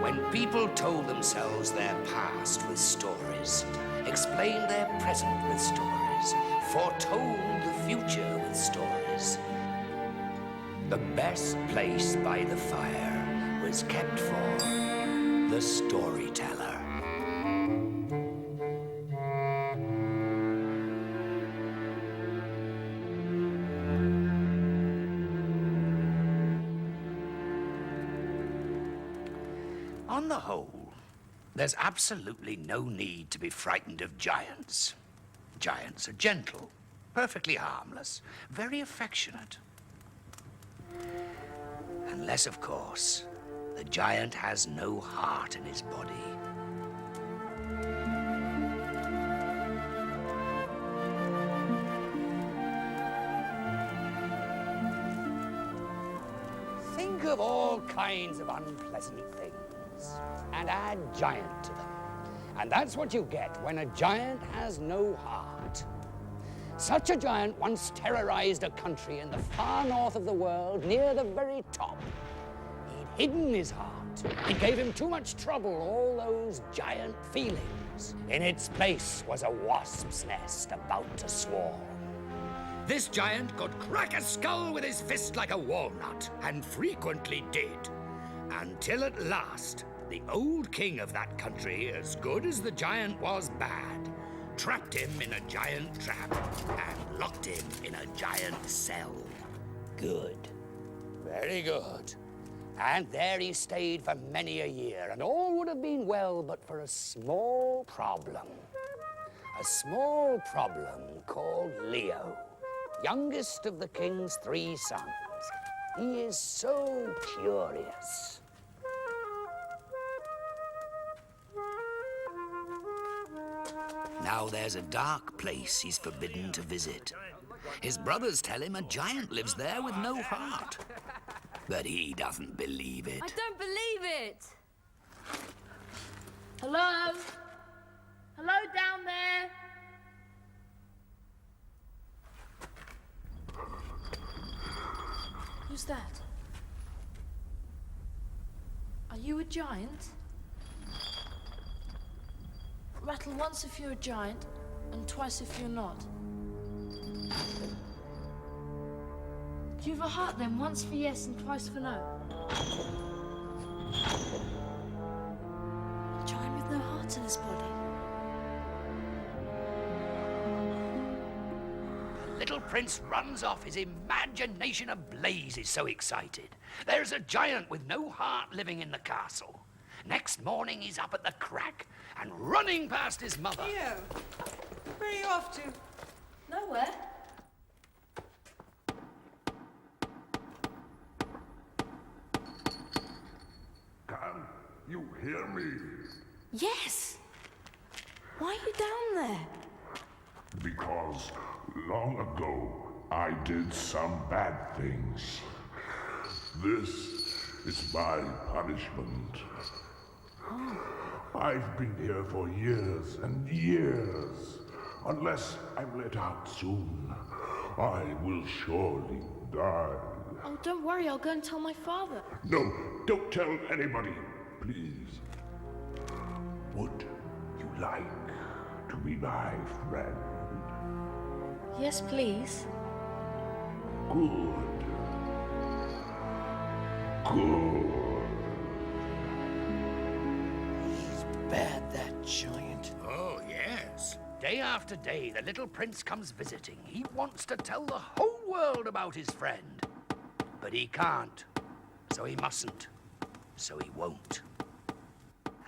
When people told themselves their past with stories, explained their present with stories, foretold the future with stories, the best place by the fire was kept for the storyteller. On the whole, there's absolutely no need to be frightened of giants. Giants are gentle, perfectly harmless, very affectionate. Unless, of course, the giant has no heart in his body. Think of all kinds of unpleasant things and add giant to them. And that's what you get when a giant has no heart. Such a giant once terrorized a country in the far north of the world, near the very top. He'd hidden his heart. It gave him too much trouble, all those giant feelings. In its place was a wasp's nest about to swarm. This giant could crack a skull with his fist like a walnut, and frequently did. Until at last, the old king of that country, as good as the giant was bad, trapped him in a giant trap and locked him in a giant cell. Good. Very good. And there he stayed for many a year, and all would have been well but for a small problem. A small problem called Leo, youngest of the king's 3 sons. He is so curious. Now there's a dark place he's forbidden to visit. His brothers tell him a giant lives there with no heart. But he doesn't believe it. I don't believe it! Hello? Hello down there? Who's that? Are you a giant? Rattle once if you're a giant, and twice if you're not. Do you have a heart then? Once for yes and twice for no? A giant with no heart in his body. The little prince runs off, his imagination ablaze. He's so excited. There's a giant with no heart living in the castle. Next morning, he's up at the crack and running past his mother. Leo, where are you off to? Nowhere. Can you hear me? Yes. Why are you down there? Because long ago I did some bad things. This is my punishment. I've been here for years and years. Unless I'm let out soon, I will surely die. Oh, don't worry, I'll go and tell my father. No, don't tell anybody, please. Would you like to be my friend? Yes, please. Good. Good. Bad, that giant. Oh, yes. Day after day, the little prince comes visiting. He wants to tell the whole world about his friend. But he can't. So he mustn't. So he won't.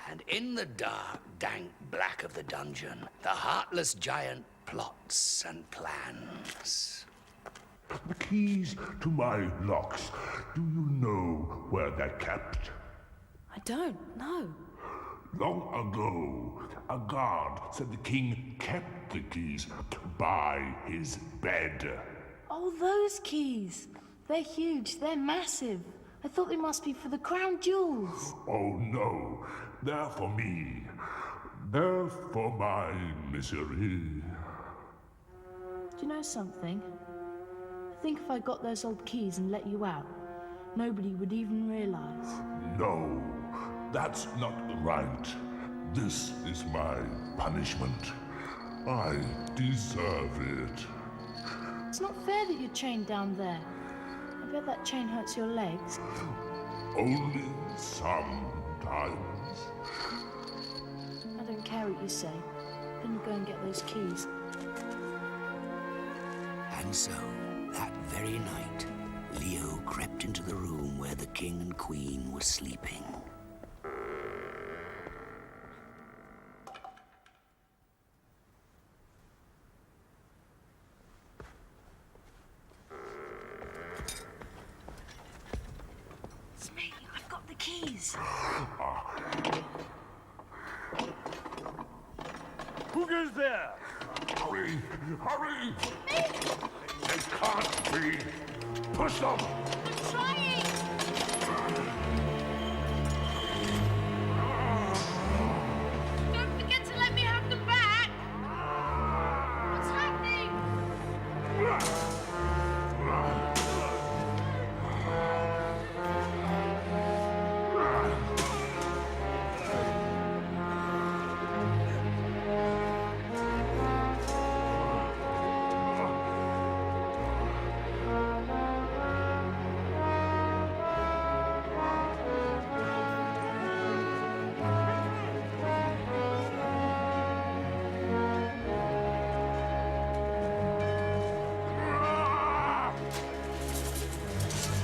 And in the dark, dank black of the dungeon, the heartless giant plots and plans. The keys to my locks, do you know where they're kept? I don't, no. Long ago, a guard said the king kept the keys by his bed. Oh, those keys. They're huge, they're massive. I thought they must be for the crown jewels. Oh no, they're for me. They're for my misery. Do you know something? I think if I got those old keys and let you out, nobody would even realize? No, that's not right. This is my punishment. I deserve it. It's not fair that you're chained down there. I bet that chain hurts your legs. Only sometimes. I don't care what you say. Then go and get those keys. And so, that very night, Leo crept into the room where the king and queen were sleeping. It's me. I've got the keys. Who goes there? Hurry! Hurry! They can't be! Push them! I'm trying! Don't forget to let me have them back! What's happening?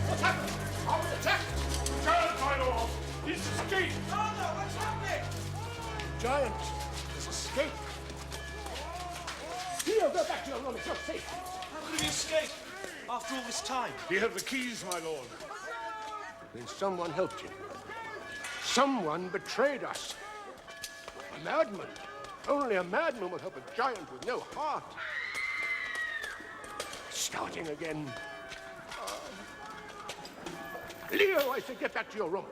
What's happened? Are we attacked? Giant, my lord! He's escaped! Father, what's happening? Giant has escaped. Leo, go back to your room. It's not safe. How could he escape after all this time? He had the keys, my lord. Then someone helped him. Someone betrayed us. A madman. Only a madman would help a giant with no heart. Starting again. Leo, I say, get back to your room.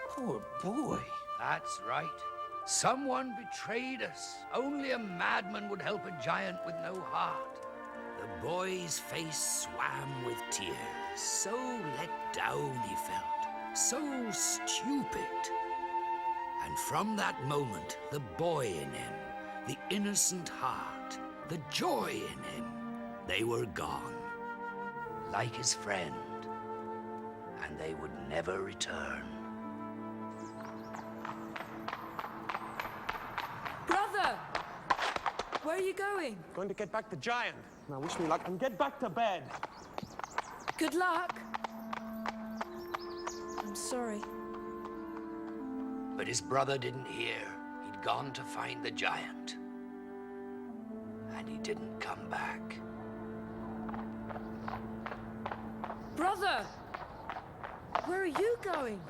Poor boy. That's right. Someone betrayed us. Only a madman would help a giant with no heart. The boy's face swam with tears. So let down he felt. So stupid. And from that moment, the boy in him, the innocent heart, the joy in him, they were gone. Like his friend. And they would never return. Brother! Where are you going? Going to get back the giant. Now wish me luck and get back to bed. Good luck. I'm sorry. But his brother didn't hear. He'd gone to find the giant. And he didn't come back. Brother! Where are you going?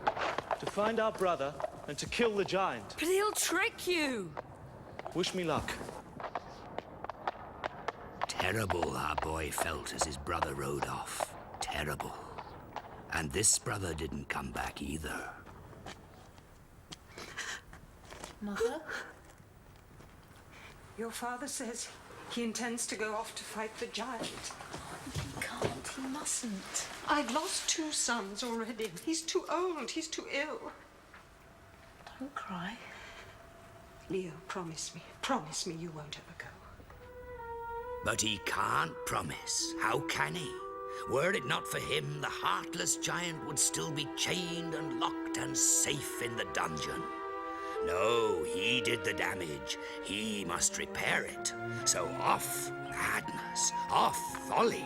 To find our brother and to kill the giant. But he'll trick you! Wish me luck. Terrible our boy felt as his brother rode off. Terrible. And this brother didn't come back either. Mother? Your father says he intends to go off to fight the giant. He can't. He mustn't. I've lost 2 sons already. He's too old. He's too ill. Don't cry. Leo, promise me. Promise me you won't ever go. But he can't promise. How can he? Were it not for him, the heartless giant would still be chained and locked and safe in the dungeon. No, he did the damage. He must repair it. So off, madness, off, folly,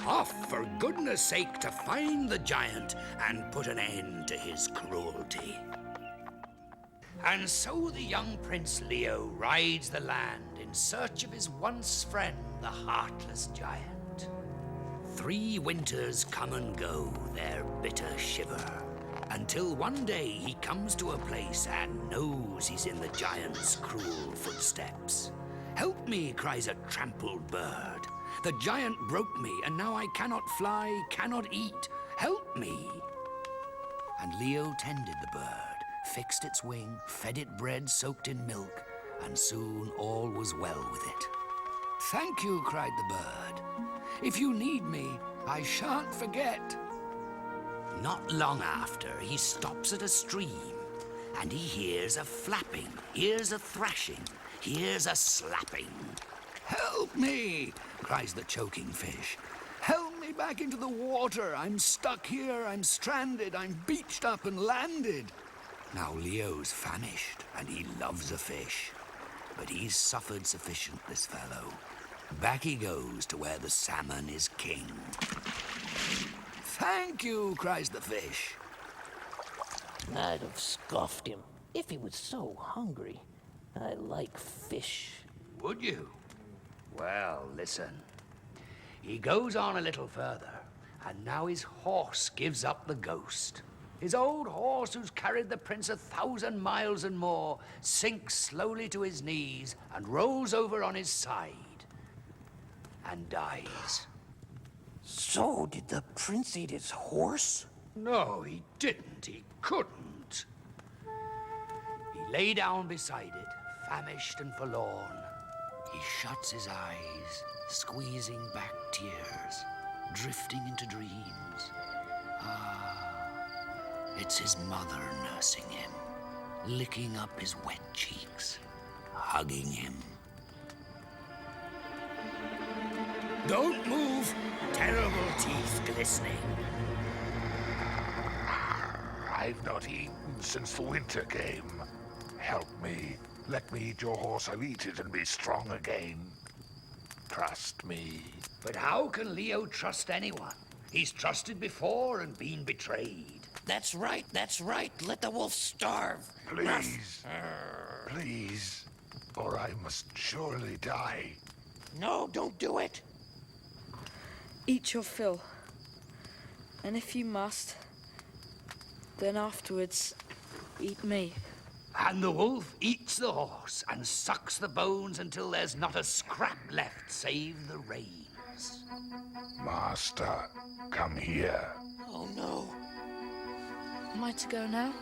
off, for goodness sake, to find the giant and put an end to his cruelty. And so the young Prince Leo rides the land in search of his once friend, the heartless giant. 3 winters come and go, their bitter shiver, until one day he comes to a place and knows he's in the giant's cruel footsteps. "Help me," cries a trampled bird. "The giant broke me, and now I cannot fly, cannot eat. Help me." And Leo tended the bird, fixed its wing, fed it bread soaked in milk, and soon all was well with it. "Thank you," cried the bird. "If you need me, I shan't forget." Not long after, he stops at a stream, and he hears a flapping, hears a thrashing, hears a slapping. "Help me!" cries the choking fish. "Help me back into the water. I'm stuck here, I'm stranded, I'm beached up and landed." Now Leo's famished, and he loves a fish. But he's suffered sufficient, this fellow. Back he goes to where the salmon is king. "Thank you," cries the fish. I'd have scoffed him if he was so hungry. I like fish. Would you? Well, listen. He goes on a little further, and now his horse gives up the ghost. His old horse, who's carried the prince 1,000 miles and more, sinks slowly to his knees and rolls over on his side and dies. So, did the prince eat his horse? No, he didn't. He couldn't. He lay down beside it, famished and forlorn. He shuts his eyes, squeezing back tears, drifting into dreams. It's his mother nursing him, licking up his wet cheeks, hugging him. "Don't move! Terrible teeth glistening." I've not eaten since the winter came. Help me. Let me eat your horse. I'll eat it and be strong again. Trust me. But how can Leo trust anyone? He's trusted before and been betrayed. That's right, that's right. Let the wolf starve. Please. Please. Or I must surely die. No, don't do it. Eat your fill. And if you must, then afterwards, eat me. And the wolf eats the horse and sucks the bones until there's not a scrap left save the reins. Master, come here. Oh, no. Am I to go now?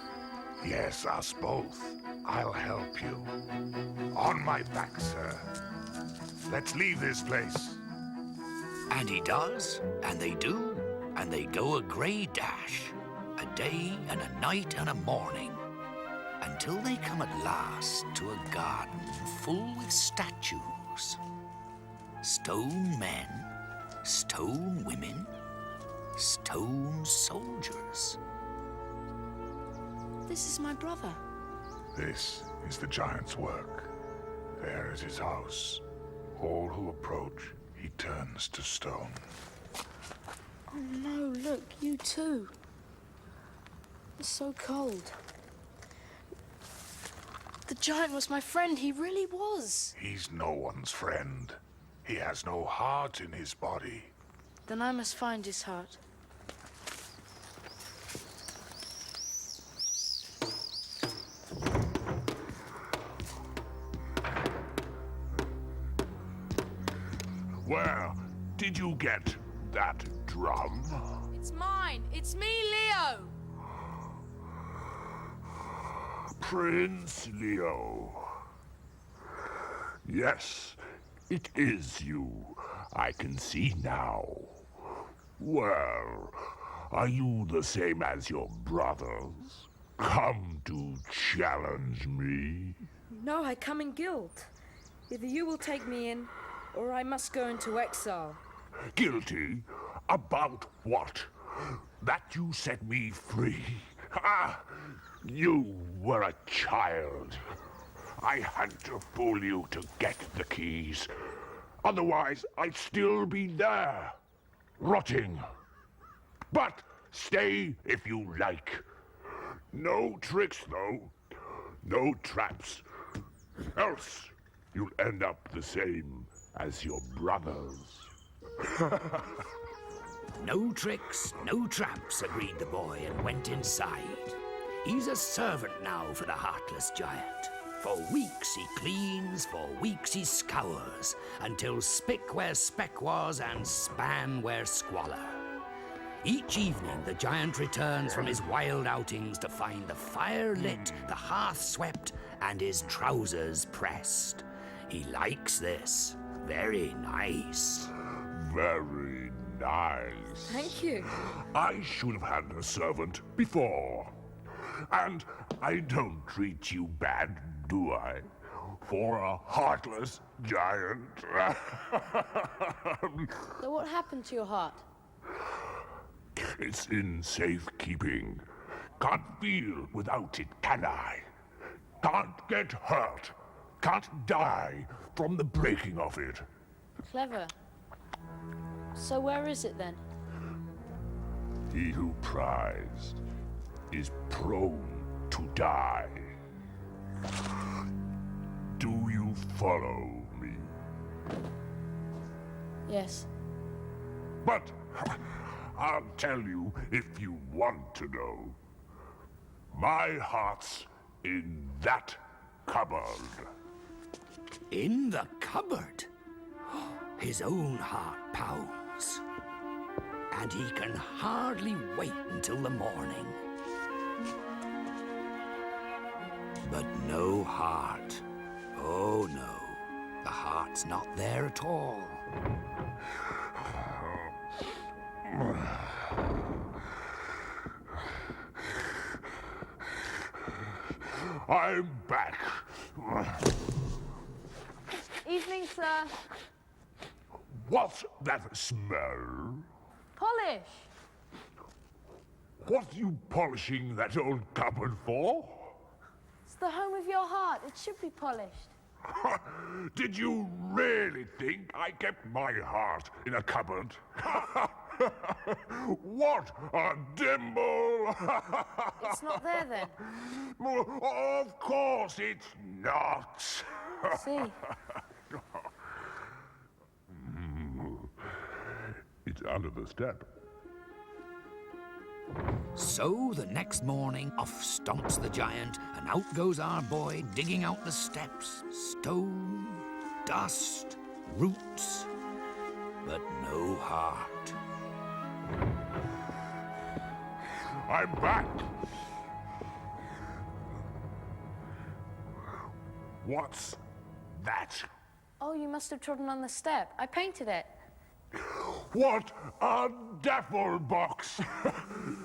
Yes, us both. I'll help you. On my back, sir. Let's leave this place. And he does, and they do, and they go a grey dash, a day and a night and a morning, until they come at last to a garden full with statues. Stone men, stone women, stone soldiers. This is my brother. This is the giant's work. There is his house. All who approach, he turns to stone. Oh no, look, you too. It's so cold. The giant was my friend, he really was. He's no one's friend. He has no heart in his body. Then I must find his heart. Where did you get that drum? It's mine. It's me, Leo. Prince Leo. Yes, it is you. I can see now. Well, are you the same as your brothers? Come to challenge me? No, I come in guilt. Either you will take me in, or I must go into exile. Guilty? About what? That you set me free? Ah! You were a child. I had to fool you to get the keys. Otherwise, I'd still be there, rotting. But stay if you like. No tricks, though. No traps. Else, you'll end up the same as your brothers. No tricks, no traps, agreed the boy and went inside. He's a servant now for the heartless giant. For weeks he cleans, for weeks he scours, until spick where speck was and span where squalor. Each evening, the giant returns from his wild outings to find the fire lit, the hearth swept, and his trousers pressed. He likes this. Very nice. Very nice. Thank you. I should have had a servant before. And I don't treat you bad, do I? For a heartless giant. So what happened to your heart? It's in safekeeping. Can't feel without it, can I? Can't get hurt. Can't die from the breaking of it. Clever. So where is it then? He who pries is prone to die. Do you follow me? Yes. But I'll tell you if you want to know. My heart's in that cupboard. In the cupboard? His own heart pounds. And he can hardly wait until the morning. But no heart. Oh no, the heart's not there at all. I'm back. Evening, sir. What's that smell? Polish. What are you polishing that old cupboard for? It's the home of your heart. It should be polished. Did you really think I kept my heart in a cupboard? What a dimple! It's not there then. Of course it's not. See. It's under the step. So the next morning, off stomps the giant, and out goes our boy digging out the steps. Stone, dust, roots, but no heart. I'm back. What's that? Oh, you must have trodden on the step. I painted it. What a daffle box!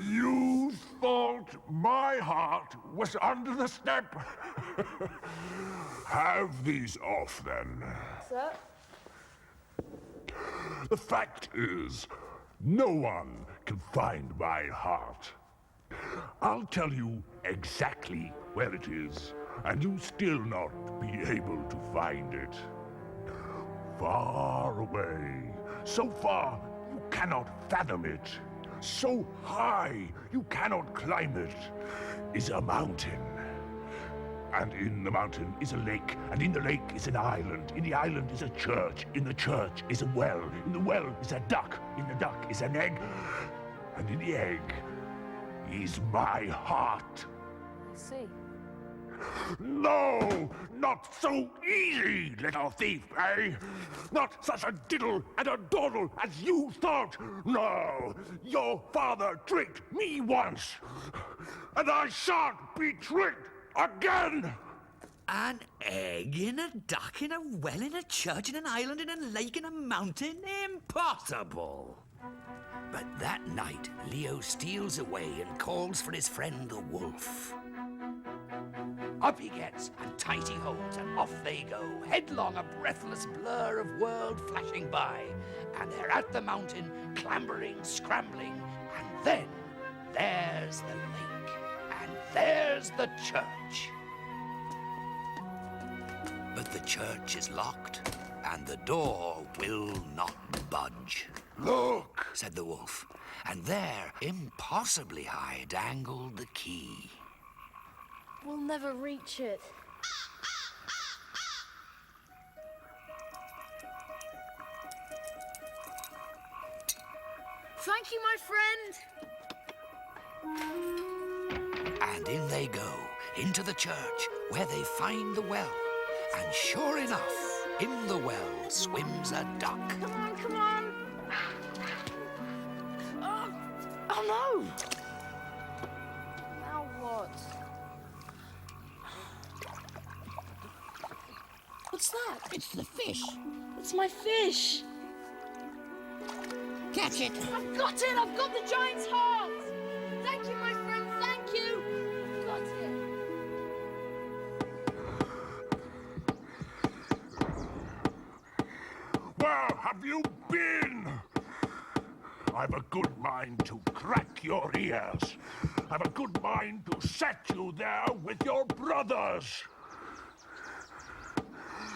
You thought my heart was under the step? Have these off, then. Sir? The fact is, no one can find my heart. I'll tell you exactly where it is, and you'll still not be able to find it. Far away, so far you cannot fathom it, so high you cannot climb it, is a mountain. And in the mountain is a lake, and in the lake is an island. In the island is a church, in the church is a well, in the well is a duck, in the duck is an egg, and in the egg is my heart. I see. No, not so easy, little thief, eh? Not such a diddle and a dawdle as you thought. No, your father tricked me once, and I shan't be tricked again. An egg in a duck in a well in a church in an island in a lake in a mountain? Impossible! But that night, Leo steals away and calls for his friend the wolf. Up he gets, and tight he holds, and off they go, headlong, a breathless blur of world flashing by. And they're at the mountain, clambering, scrambling, and then there's the lake, and there's the church. But the church is locked, and the door will not budge. Look, Said the wolf, and there, impossibly high, dangled the key. We'll never reach it. Thank you, my friend. And in they go, into the church, where they find the well. And sure enough, in the well swims a duck. Come on, come on. Oh, no! Now what? What's that? It's the fish. It's my fish! Catch it. I've got it! I've got the giant's heart! Thank you, my friend, thank you! Got it! Where have you been? I've a good mind to crack your ears. I've a good mind to set you there with your brothers.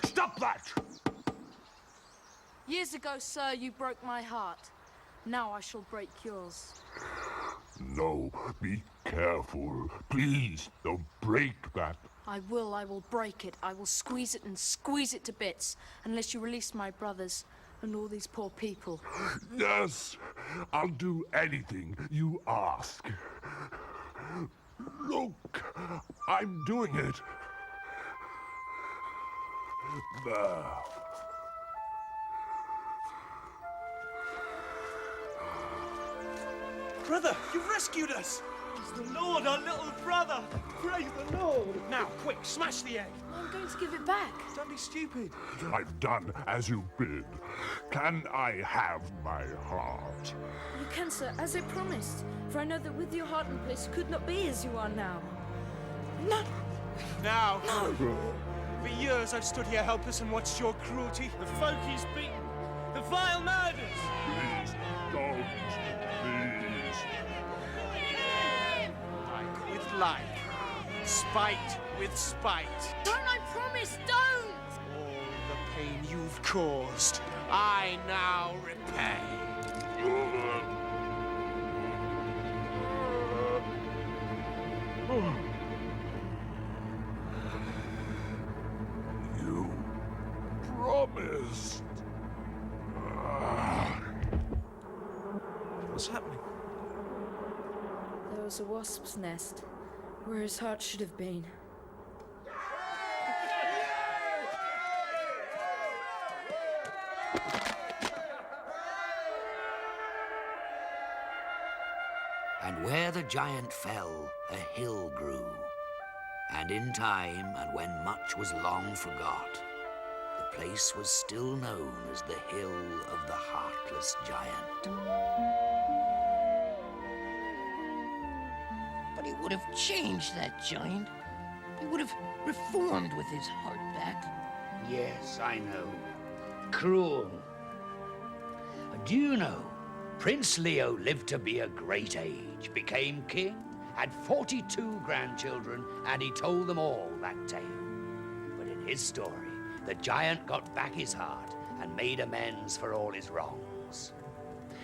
Stop that! Years ago, sir, you broke my heart. Now I shall break yours. No, be careful. Please, don't break that. I will break it. I will squeeze it and squeeze it to bits, unless you release my brothers and all these poor people. Yes, I'll do anything you ask. Look, I'm doing it. There. Brother, you've rescued us! It's the Lord, our little brother! Praise the Lord! Now, quick, smash the egg. I'm going to give it back. Don't be stupid. I've done as you bid. Can I have my heart? You can, sir, as I promised. For I know that with your heart in place, you could not be as you are now. No! Now. No! For years I've stood here helpless and watched your cruelty. The folk he's beaten. The vile murders. Please, don't. Please. Like with like. Spite with spite. Don't, I promise, don't! All the pain you've caused, I now repay. You promised. What's happening? There was a wasp's nest, where his heart should have been. And where the giant fell, a hill grew. And in time, and when much was long forgot, the place was still known as the Hill of the Heartless Giant. But he would have changed that giant. He would have reformed with his heart back. Yes, I know. Cruel. Do you know, Prince Leo lived to be a great age, became king, had 42 grandchildren, and he told them all that tale. But in his story, the giant got back his heart and made amends for all his wrongs.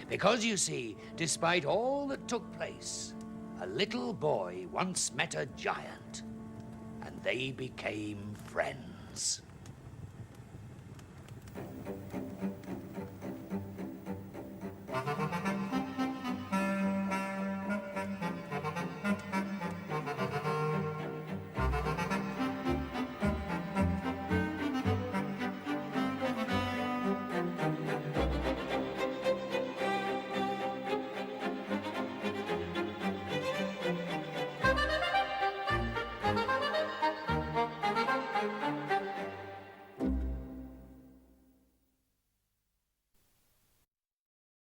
Because, you see, despite all that took place, a little boy once met a giant, and they became friends.